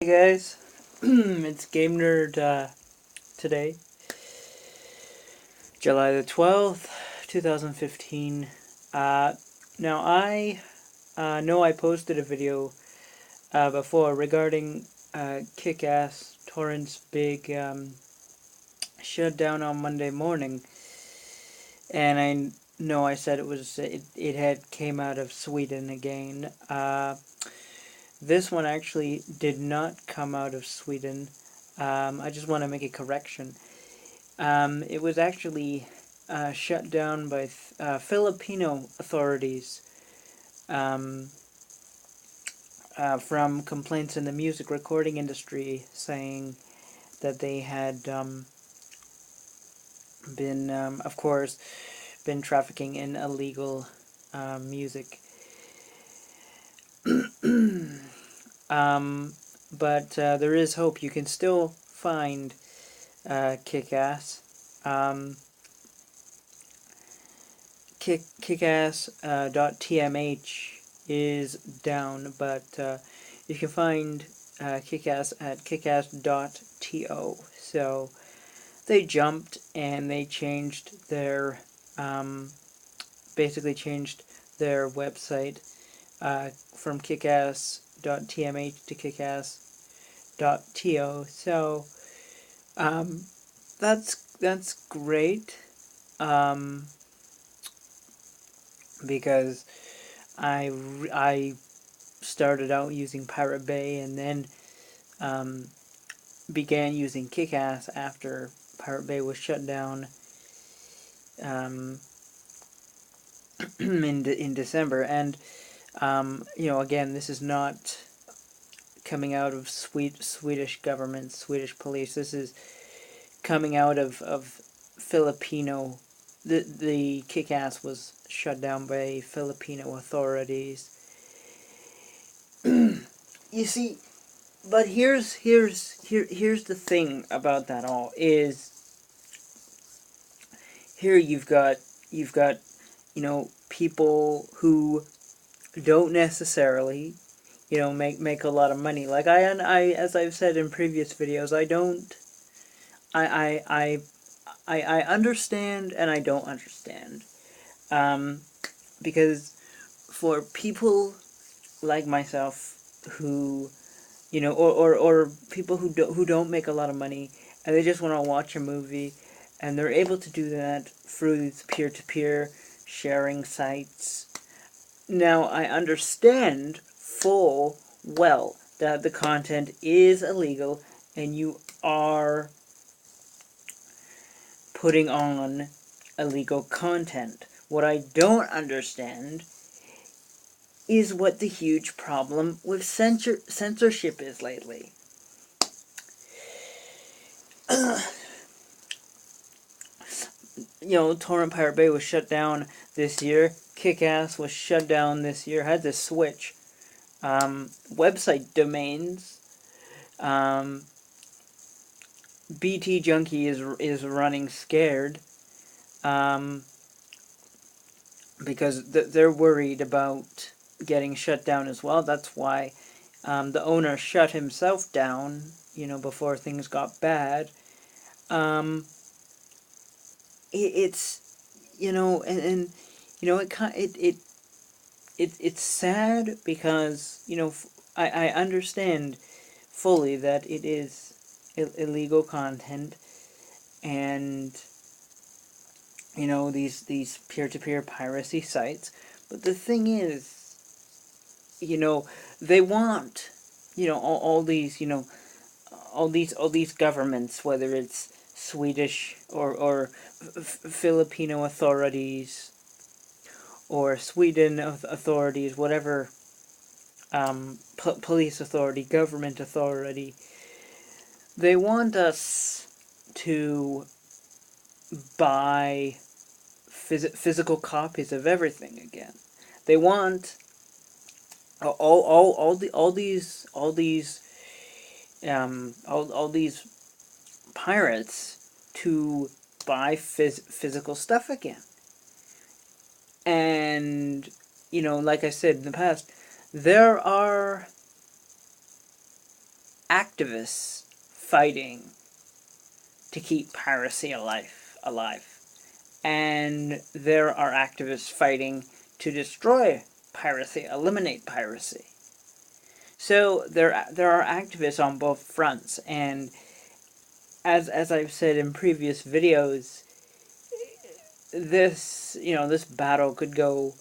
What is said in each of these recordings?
Hey guys, it's Game Nerd today, July the 12th, 2015. Now I know I posted a video before regarding Kick-Ass Torrent's big shutdown on Monday morning, and I know I said it had came out of Sweden again. This one actually did not come out of Sweden. I just want to make a correction. It was actually shut down by Filipino authorities um, from complaints in the music recording industry saying that they had been, of course, been trafficking in illegal music. um, but there is hope. You can still find Kick-Ass. Um, Kickass.tmh is down, but you can find Kickass at kickass.to. So they jumped and they changed their, basically changed their website from kickass.tmh to kickass.to. So that's great. Um, because I started out using Pirate Bay and then um, began using Kick-Ass after Pirate Bay was shut down in December. And again, this is not coming out of Swedish government, Swedish police. This is coming out of Filipino. The Kick-Ass was shut down by Filipino authorities. You see, but here's the thing about that all is here you've got people who don't necessarily make a lot of money. Like I as I've said in previous videos, I understand and I don't understand, because for people like myself who or people who don't make a lot of money and they just want to watch a movie, and they're able to do that through these peer-to-peer sharing sites. Now I understand full well that the content is illegal and you are putting on illegal content. What I don't understand is what the huge problem with censorship is lately. Torrent Pirate Bay was shut down this year. Kick-Ass was shut down this year. Had to switch website domains. BT Junkie is running scared because they're worried about getting shut down as well. That's why the owner shut himself down, before things got bad. It's it's sad because I understand fully that it is illegal content, and these peer-to-peer piracy sites. But the thing is, they want all these all these governments, whether it's Swedish or Filipino authorities or Sweden authorities, whatever, police authority, government authority, they want us to buy physical copies of everything again. They want all these pirates to buy physical stuff again. And like I said in the past, there are activists fighting to keep piracy alive. And there are activists fighting to destroy piracy, eliminate piracy. So there are activists on both fronts, and as I've said in previous videos, this battle could go.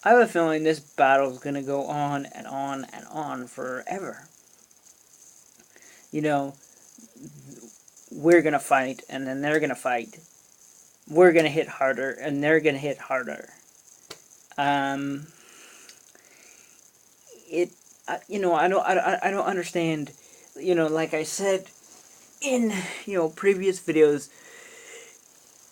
I have a feeling this battle is going to go on and on and on forever. You know, we're going to fight, and then they're going to fight. We're going to hit harder, and they're going to hit harder. I don't understand. Like I said in previous videos,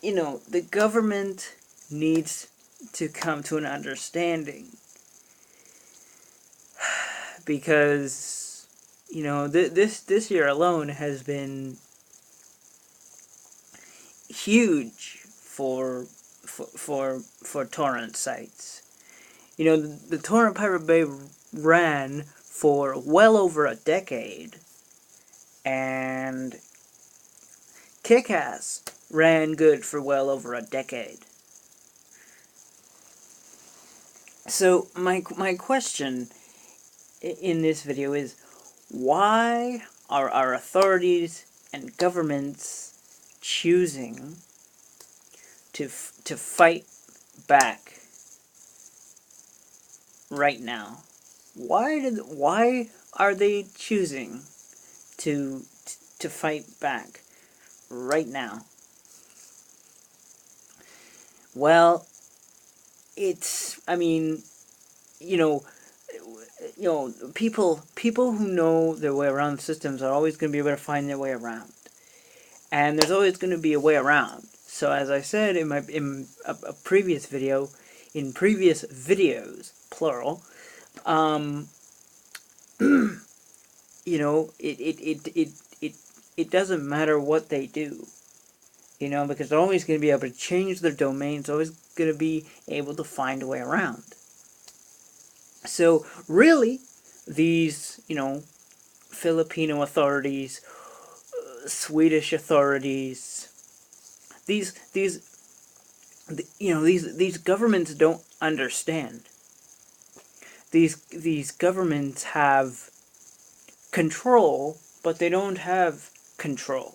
the government needs to come to an understanding, because this year alone has been huge for torrent sites. The torrent Pirate Bay ran for well over a decade, and Kick-Ass ran good for well over a decade. So my question in this video is, why are our authorities and governments choosing to fight back right now? Why are they choosing to fight back right now? Well, people who know their way around systems are always going to be able to find their way around, and there's always going to be a way around. So as I said in a previous video, in previous videos, plural, it doesn't matter what they do, because they're always going to be able to change their domains, always going to be able to find a way around. So really, these, Filipino authorities, Swedish authorities, these governments don't understand. These governments have control, but they don't have control.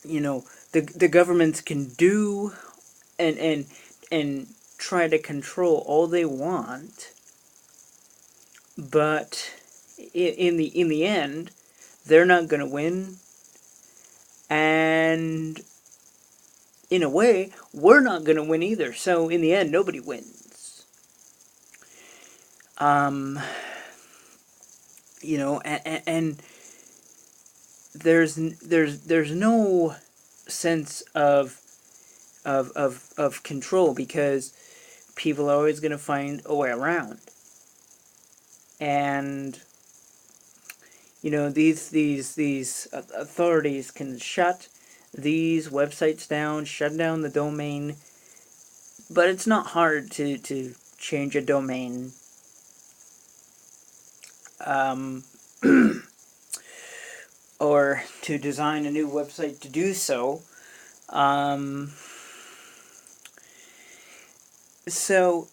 The governments can do and try to control all they want, but in the end, they're not going to win, and in a way, we're not going to win either. So in the end, nobody wins. And there's no sense of control, because people are always going to find a way around. And these authorities can shut these websites down, shut down the domain, but it's not hard to change a domain. Or to design a new website to do so. So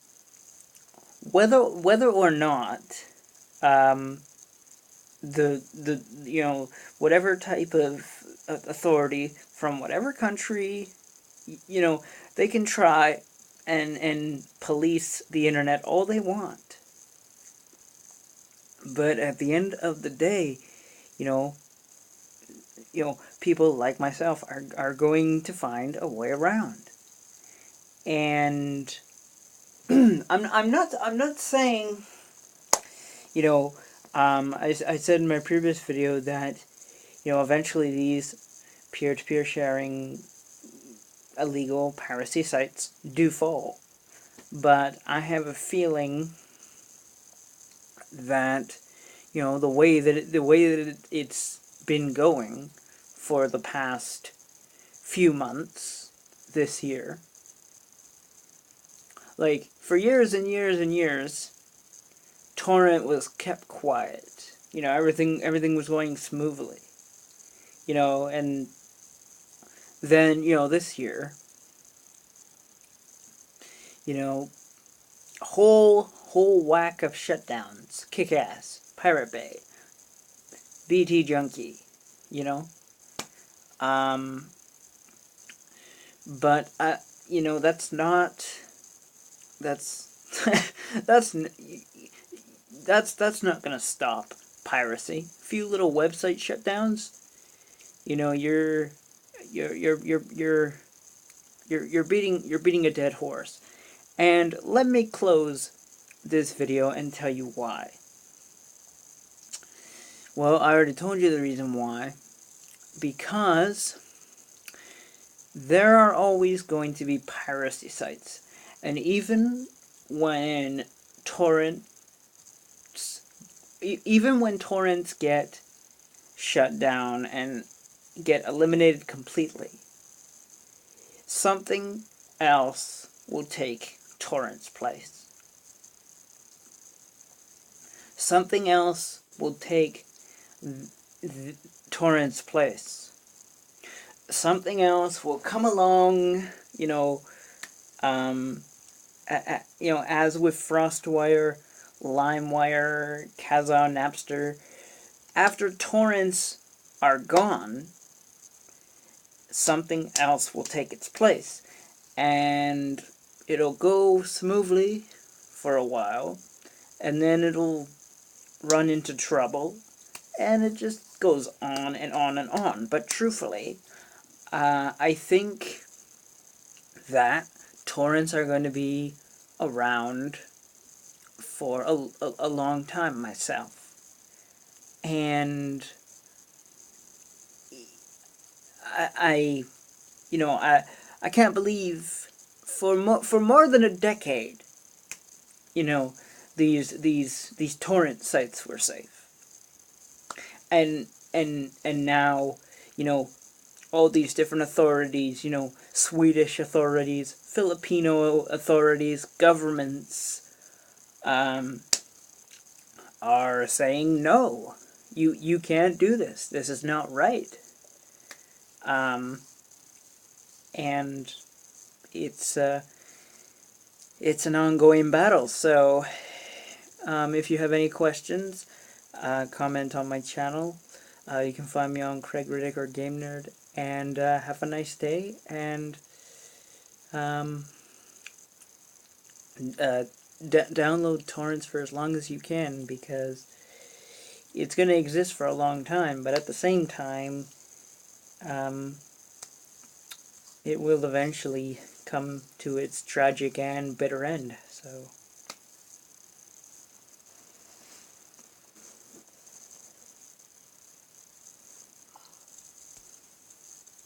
whether or not whatever type of authority from whatever country, they can try and police the internet all they want, but at the end of the day, people like myself are going to find a way around. And I'm not saying, I said in my previous video that eventually these peer-to-peer sharing illegal piracy sites do fall, but I have a feeling that the way that it's been going for the past few months this year, like for years and years and years, torrent was kept quiet. You know, everything was going smoothly. You know, and then, you know, this year, you know, whole whack of shutdowns. Kick-Ass, Pirate Bay, BT Junkie, you know. Um, but you know, that's not that's that's that's not gonna stop piracy. A few little website shutdowns, you know, you're beating a dead horse. And let me close this video and tell you why. Well, I already told you the reason why. Because there are always going to be piracy sites. And even when torrents get shut down and get eliminated completely, something else will take torrent's place. Something else will take torrent's place. Something else will come along, you know, you know, as with FrostWire, LimeWire, Kazaa, Napster. After torrents are gone, something else will take its place. And it'll go smoothly for a while, and then it'll run into trouble, and it just goes on and on and on. But truthfully, I think that torrents are going to be around for a long time myself. And I you know, I can't believe for more than a decade, you know, these torrent sites were safe. And now, you know, all these different authorities, you know, Swedish authorities, Filipino authorities, governments, are saying no. You can't do this. This is not right. And it's an ongoing battle. So if you have any questions, comment on my channel. You can find me on Craig Riddick or Game Nerd. And have a nice day. And download torrents for as long as you can, because it's going to exist for a long time. But at the same time, it will eventually come to its tragic and bitter end. So